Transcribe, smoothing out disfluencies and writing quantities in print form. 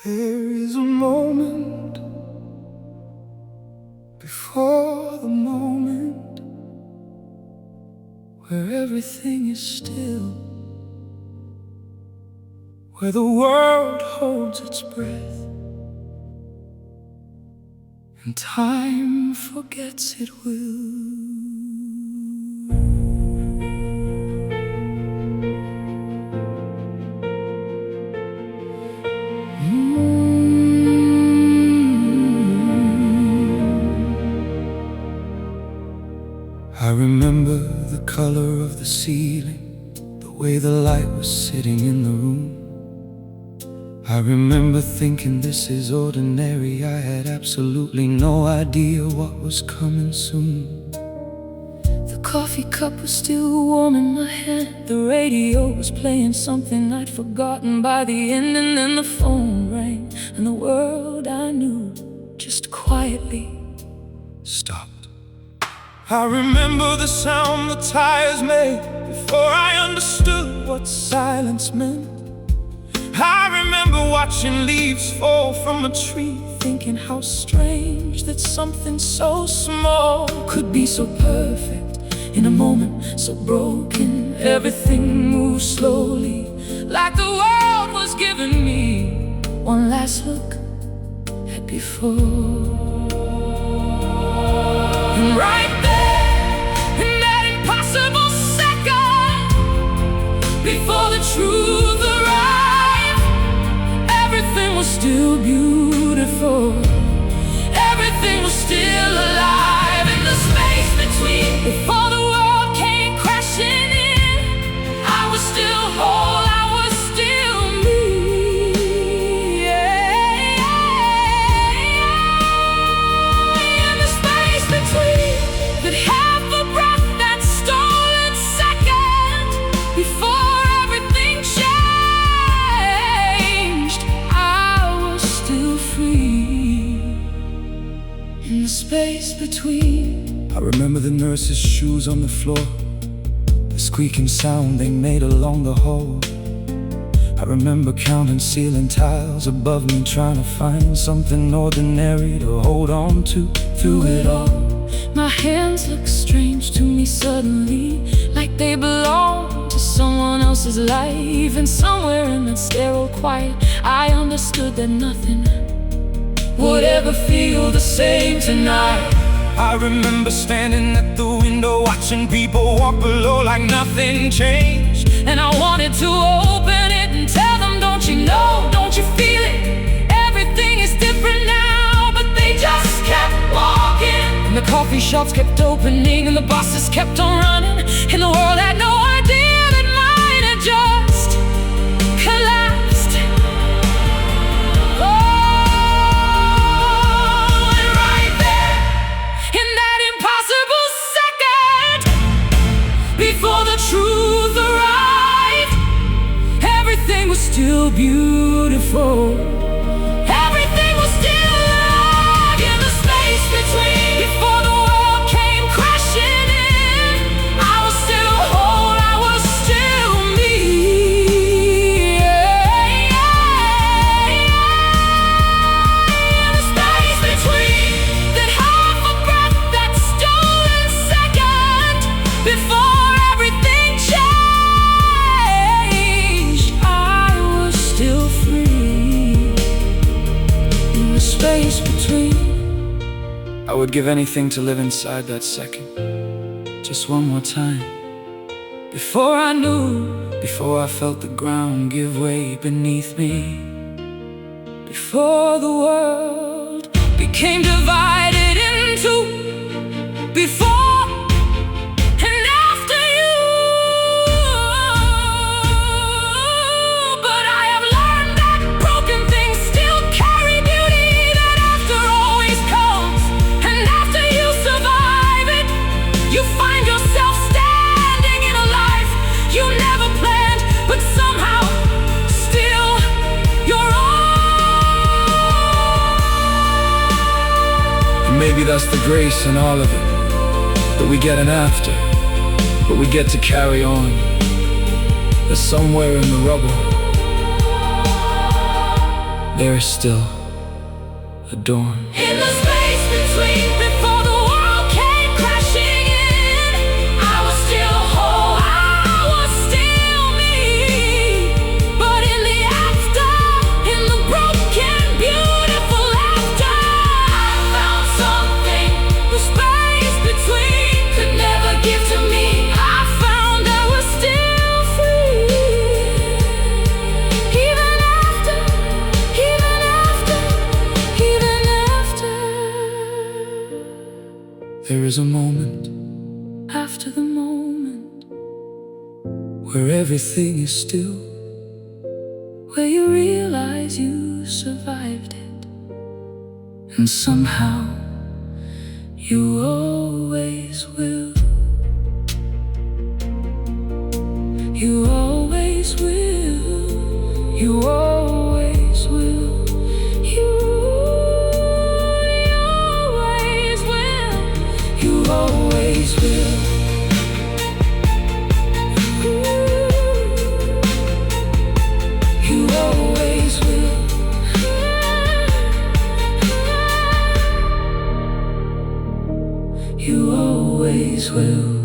There is a moment before the moment where everything is still, where the world holds its breath and time forgets it will. I remember the color of the ceiling, the way the light was sitting in the room. I remember thinking this is ordinary. I had absolutely no idea what was coming soon. The coffee cup was still warm in my hand. The radio was playing something I'd forgotten by the end. And then the phone rang, and the world I knew just quietly stopped. I remember the sound the tires made before I understood what silence meant. I remember watching leaves fall from a tree, thinking how strange that something so small could be so perfect in a moment so broken. Everything moved slowly, like the world was giving me one last look at before. And right before the truth arrived, everything was still beautiful. Everything was still alive. In the space between, before the world came crashing in, I was still whole, I was still me. In the space between, that half a breath, that stolen second before space between. I remember the nurse's shoes on the floor, the squeaking sound they made along the hall. I remember counting ceiling tiles above me, trying to find something ordinary to hold on to through it all. My hands looked strange to me suddenly, like they belonged to someone else's life. And somewhere in that sterile quiet, I understood that nothing would ever feel the same tonight. I remember standing at the window, watching people walk below like nothing changed. And I wanted to open it and tell them, don't you know, don't you feel it? Everything is different now, but they just kept walking. And the coffee shops kept opening, and the buses kept on running, and the world had no idea that mine had just collapsed. Before the truth arrived, everything was still beautiful. Everything was still alive. In the space between, before the world came crashing in, I was still whole, I was still me. In the space between, that half a breath, that stolen second before between. I would give anything to live inside that second, just one more time. Before I knew, before I felt the ground give way beneath me, before the world became divided in two, before maybe that's the grace in all of it, that we get an after, but we get to carry on. There's somewhere in the rubble there is still a dawn. In the space between, before the world came crashing in, I was still whole, I was still me. But in the after, in the broken, beautiful laughter, I found something the space between could never give to me. I found I was still free. Even after, even after, even after. There is a moment After the moment where everything is still, where you realize you survived it, and somehow you always will. You always will. You always will. You always will. you always will. You always will. You always will.